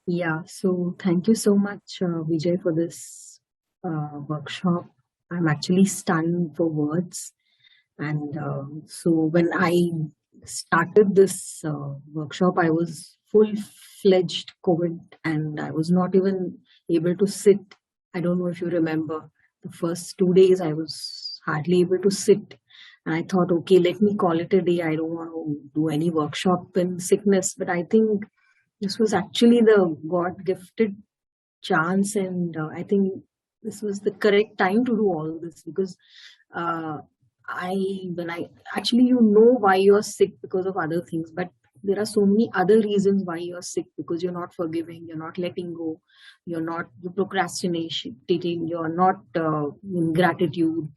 Yeah, so thank you so much, Vijay, for this workshop. I'm actually stunned for words. And so when I started this workshop, I was full-fledged COVID and I was not even able to sit. I don't know if you remember, the first 2 days I was hardly able to sit. And I thought, okay, let me call it a day. I don't want to do any workshop in sickness. But I think this was actually the God gifted chance, and I think this was the correct time to do all this because uh, I when I actually why you're sick because of other things, but there are so many other reasons why you're sick because you're not forgiving, you're not letting go, you're procrastination, you're not in gratitude.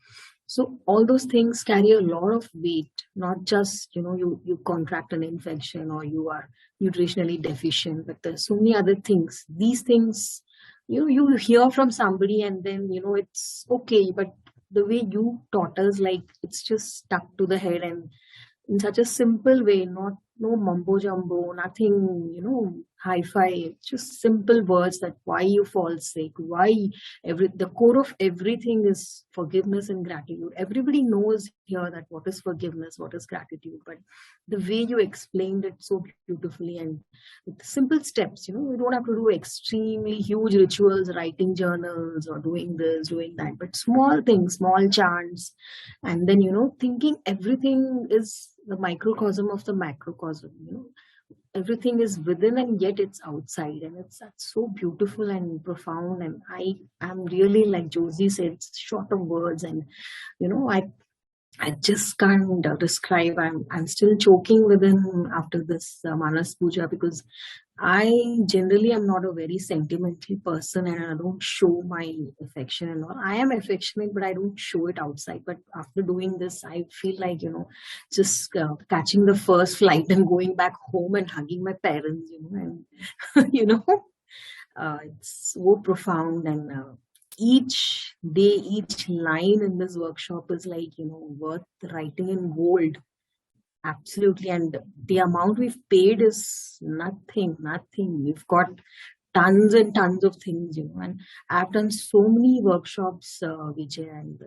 So all those things carry a lot of weight, not just, you contract an infection or you are nutritionally deficient, but there's so many other things. These things, you hear from somebody and then, it's okay, but the way you taught us, like it's just stuck to the head and in such a simple way, not no mumbo jumbo, nothing, hi-fi, just simple words that why you fall sick, why the core of everything is forgiveness and gratitude. Everybody knows here that what is forgiveness, what is gratitude, but the way you explained it so beautifully and with simple steps, you don't have to do extremely huge rituals, writing journals or doing this, doing that, but small things, small chants, and then thinking everything is the microcosm of the macrocosm. Everything is within and yet it's outside, and that's so beautiful and profound. And I am really, like Josie said, it's short of words, and you know i I just can't describe. I'm still choking within after this Manas Puja because I generally am not a very sentimental person and I don't show my affection and all. I am affectionate, but I don't show it outside. But after doing this, I feel like, just catching the first flight and going back home and hugging my parents, and, it's so profound. And each day, each line in this workshop is like, worth writing in gold. Absolutely. And the amount we've paid is nothing, nothing. We've got tons and tons of things, and I've done so many workshops, Vijay, and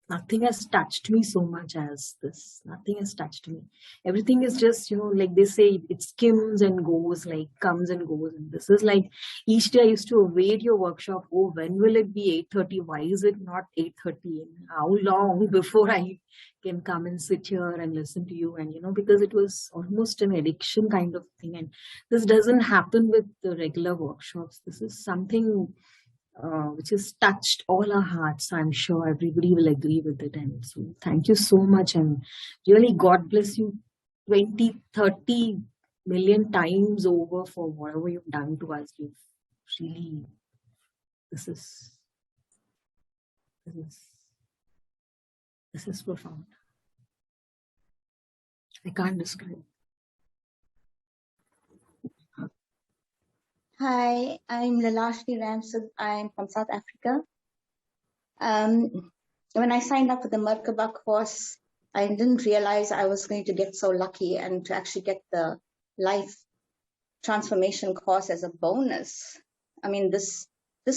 nothing has touched me so much as this. Nothing has touched me. Everything is just, like they say, it skims and goes, like comes and goes. And this is like each day I used to await your workshop. Oh, when will it be 8:30? Why is it not 8:30? And how long before I can come and sit here and listen to you? And because it was almost an addiction kind of thing. And this doesn't happen with the regular workshops. This is something which has touched all our hearts. I'm sure everybody will agree with it. And so thank you so much. And really, God bless you 20, 30 million times over for whatever you've done to us. You've really, this is, this is, this is profound. I can't describe. Hi, I'm Lalashni Ramsud. I'm from South Africa. When I signed up for the Merkaba course, I didn't realize I was going to get so lucky and to actually get the life transformation course as a bonus. I mean, this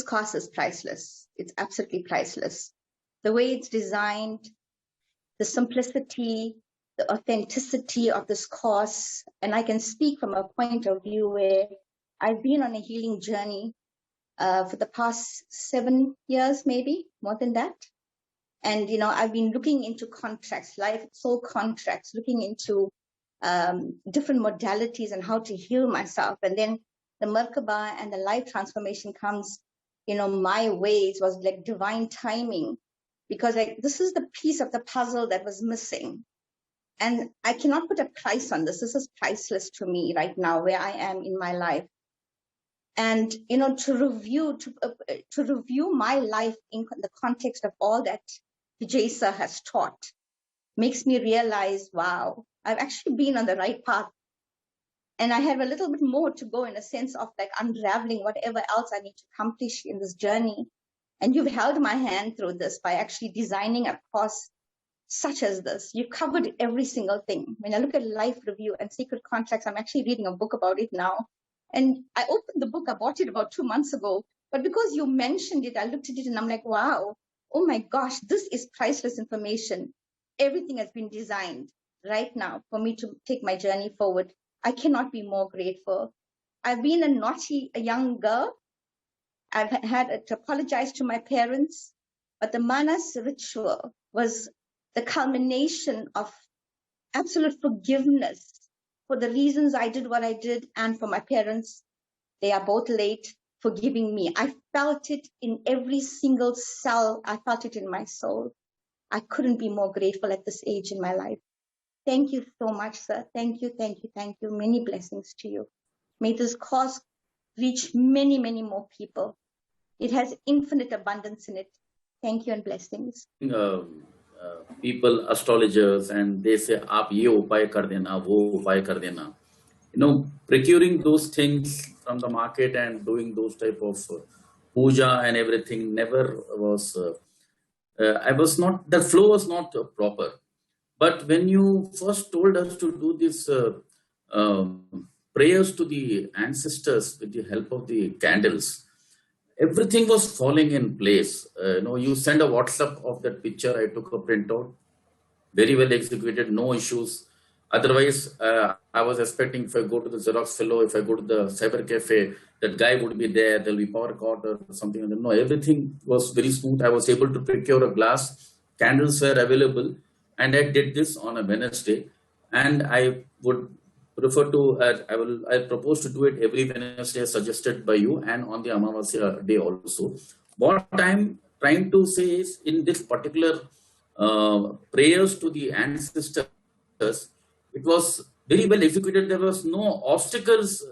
course is priceless. It's absolutely priceless. The way it's designed, the simplicity, the authenticity of this course, and I can speak from a point of view where I've been on a healing journey for the past 7 years, maybe more than that. And, I've been looking into contracts, life, soul contracts, looking into different modalities and how to heal myself. And then the Merkaba and the life transformation comes, my ways was like divine timing, because this is the piece of the puzzle that was missing. And I cannot put a price on this. This is priceless to me right now, where I am in my life. And to review my life in the context of all that Vijay has taught makes me realize, wow, I've actually been on the right path, and I have a little bit more to go in a sense of like unraveling whatever else I need to accomplish in this journey. And you've held my hand through this by actually designing a course such as this. You've covered every single thing. When I look at life review and secret contracts, I'm actually reading a book about it now. And I opened the book, I bought it about 2 months ago, but because you mentioned it, I looked at it and I'm like, wow, oh my gosh, this is priceless information. Everything has been designed right now for me to take my journey forward. I cannot be more grateful. I've been a young girl. I've had to apologize to my parents, but the Manas ritual was the culmination of absolute forgiveness for the reasons I did what I did, and for my parents. They are both late, forgiving me. I felt it in every single cell. I felt it in my soul. I couldn't be more grateful at this age in my life. Thank you so much, sir. Thank you, thank you, thank you. Many blessings to you. May this cause reach many, many more people. It has infinite abundance in it. Thank you and blessings. People, astrologers, and they say, "Aap ye upay kar dena, wo upay kar dena." Procuring those things from the market and doing those type of puja and everything never was. I was not. The flow was not proper. But when you first told us to do this prayers to the ancestors with the help of the candles, everything was falling in place. You send a WhatsApp of that picture. I took a printout, very well executed, no issues. Otherwise, I was expecting if I go to the Xerox fellow, if I go to the cyber cafe, that guy would be there, there'll be power cut or something. No, everything was very smooth. I was able to procure a glass, candles were available, and I did this on a Wednesday. And I would prefer to, I propose to do it every Wednesday as suggested by you, and on the Amavasya day also. What I'm trying to say is, in this particular prayers to the ancestors, it was very well executed. There was no obstacles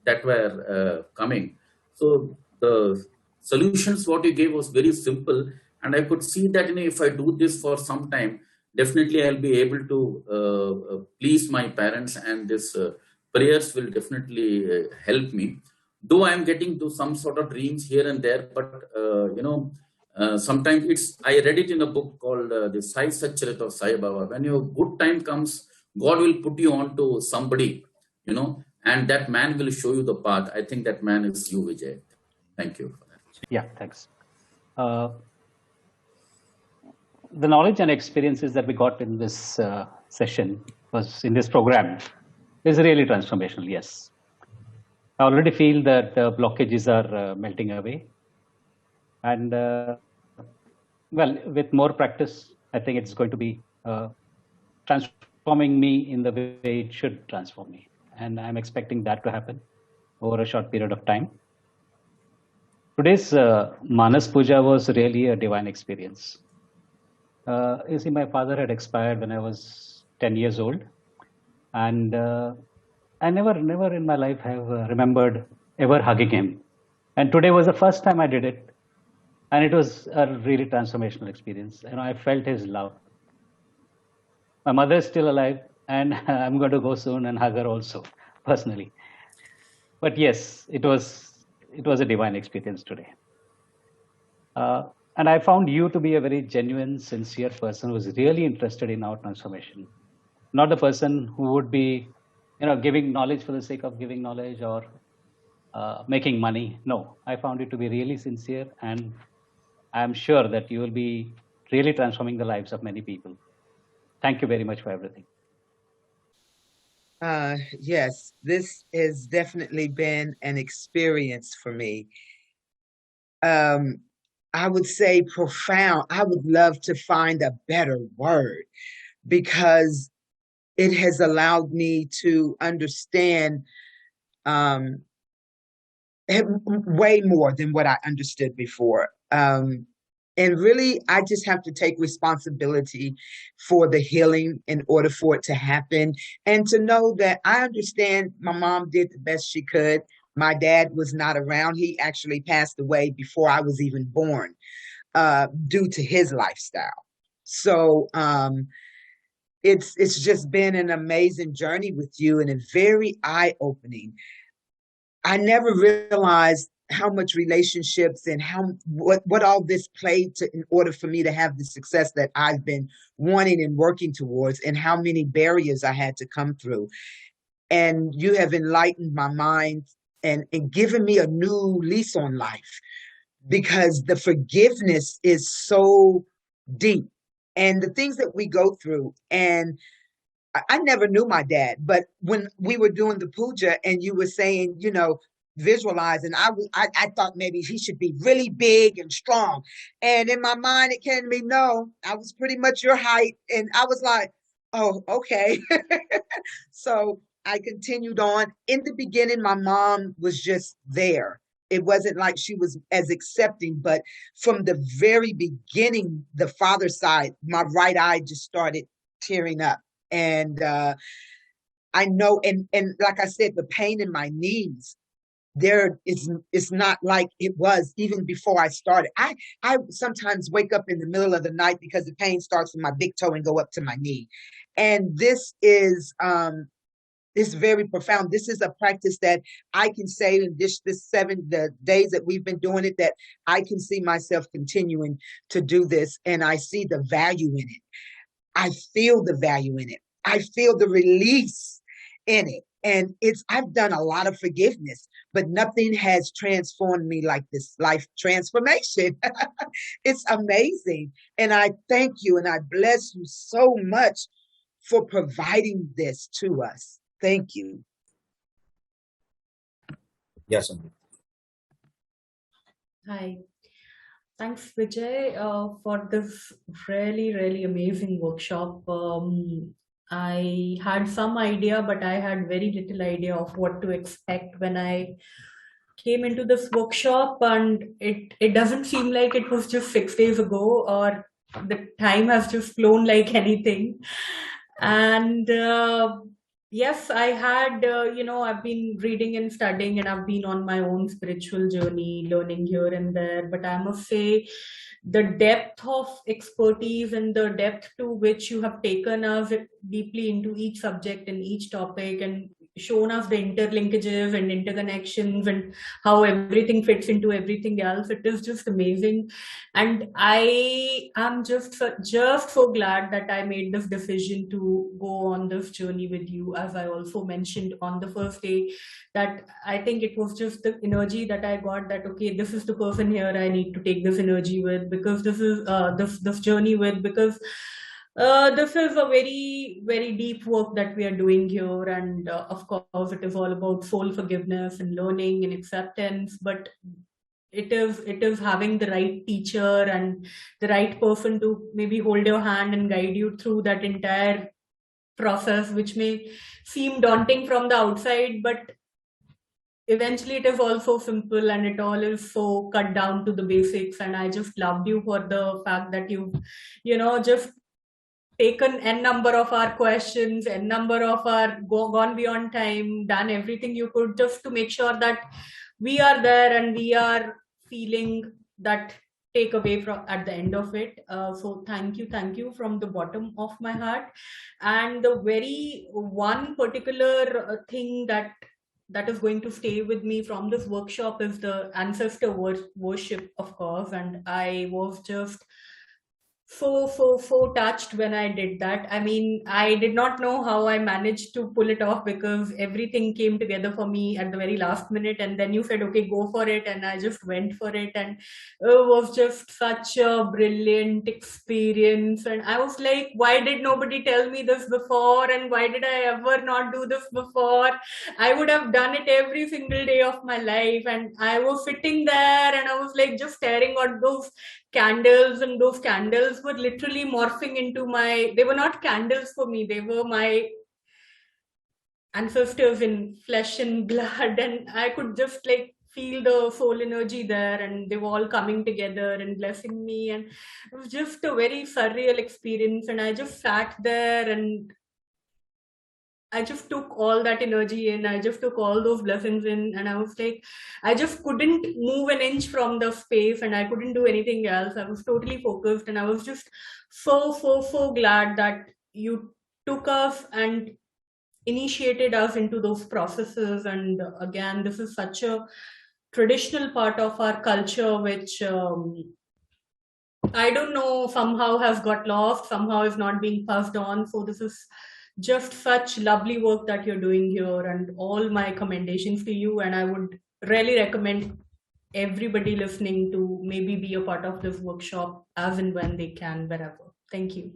that were coming. So the solutions what you gave was very simple, and I could see that if I do this for some time, definitely I'll be able to please my parents, and this prayers will definitely help me. Though I'm getting to some sort of dreams here and there, but sometimes I read it in a book called the Sai Satcharit of Sai Baba. When your good time comes, God will put you on to somebody, and that man will show you the path. I think that man is you, Vijay. Thank you for that. Yeah, thanks. The knowledge and experiences that we got in this session, was in this program, is really transformational, yes. I already feel that the blockages are melting away. And well, with more practice, I think it's going to be transforming me in the way it should transform me. And I'm expecting that to happen over a short period of time. Today's Manas Puja was really a divine experience. You see, my father had expired when I was 10 years old. And I never in my life have remembered ever hugging him. And today was the first time I did it. And it was a really transformational experience. And I felt his love. My mother is still alive, and I'm going to go soon and hug her also, personally. But yes, it was a divine experience today. And I found you to be a very genuine, sincere person who was really interested in our transformation. Not the person who would be, giving knowledge for the sake of giving knowledge or making money. No, I found you to be really sincere, and I'm sure that you will be really transforming the lives of many people. Thank you very much for everything. Yes, this has definitely been an experience for me. I would say profound. I would love to find a better word, because it has allowed me to understand way more than what I understood before. And really, I just have to take responsibility for the healing in order for it to happen. And to know that I understand my mom did the best she could. My dad was not around. He actually passed away before I was even born, due to his lifestyle. So it's just been an amazing journey with you, and it's very eye-opening. I never realized how much relationships and what all this played to in order for me to have the success that I've been wanting and working towards, and how many barriers I had to come through. And you have enlightened my mind and giving me a new lease on life, because the forgiveness is so deep, and the things that we go through. And I never knew my dad, but when we were doing the puja and you were saying, visualize, and I thought maybe he should be really big and strong. And in my mind, it came to me, no, I was pretty much your height. And I was like, oh, okay. So I continued on. In the beginning, my mom was just there. It wasn't like she was as accepting, but from the very beginning, the father side, my right eye just started tearing up. And I know, and like I said, the pain in my knees, it's not like it was even before I started. I sometimes wake up in the middle of the night because the pain starts from my big toe and go up to my knee. And this is very profound. This is a practice that I can say in the days that we've been doing it, that I can see myself continuing to do this, and I see the value in it. I feel the value in it. I feel the release in it. And I've done a lot of forgiveness, but nothing has transformed me like this life transformation. It's amazing. And I thank you and I bless you so much for providing this to us. Thank you. Yes. Hi. Thanks, Vijay, for this really, really amazing workshop. I had some idea, but I had very little idea of what to expect when I came into this workshop, and it doesn't seem like it was just 6 days ago, or the time has just flown like anything. And yes, I had, I've been reading and studying, and I've been on my own spiritual journey, learning here and there. But I must say, the depth of expertise and the depth to which you have taken us deeply into each subject and each topic, and shown us the interlinkages and interconnections and how everything fits into everything else, it is just amazing. And I am just so glad that I made this decision to go on this journey with you. As I also mentioned on the first day, that I think it was just the energy that I got, that okay, this is the person here I need to take this energy with, because this is this journey with, because this is a very, very deep work that we are doing here. And of course, it is all about soul forgiveness and learning and acceptance. But it is having the right teacher and the right person to maybe hold your hand and guide you through that entire process, which may seem daunting from the outside, but eventually it is also simple, and it all is so cut down to the basics. And I just loved you for the fact that you just taken n number of our questions, n number of our gone beyond time, done everything you could just to make sure that we are there and we are feeling that takeaway from at the end of it. So thank you from the bottom of my heart. And the very one particular thing that is going to stay with me from this workshop is the ancestor worship, of course. And I was just so touched when I did that. I mean, I did not know how I managed to pull it off, because everything came together for me at the very last minute. And then you said, okay, go for it. And I just went for it. And it was just such a brilliant experience. And I was like, why did nobody tell me this before? And why did I ever not do this before? I would have done it every single day of my life. And I was sitting there and I was like just staring at those candles, and those candles were literally morphing into they were not candles for me, they were my ancestors in flesh and blood. And I could just like feel the soul energy there, and they were all coming together and blessing me. And it was just a very surreal experience. And I just sat there and I just took all that energy in. I just took all those blessings in, and I was like, I just couldn't move an inch from the space, and I couldn't do anything else. I was totally focused, and I was just so glad that you took us and initiated us into those processes. And again, this is such a traditional part of our culture, which I don't know, somehow has got lost, somehow is not being passed on. So this is just such lovely work that you're doing here, and all my commendations to you. And I would really recommend everybody listening to maybe be a part of this workshop as and when they can, wherever. Thank you.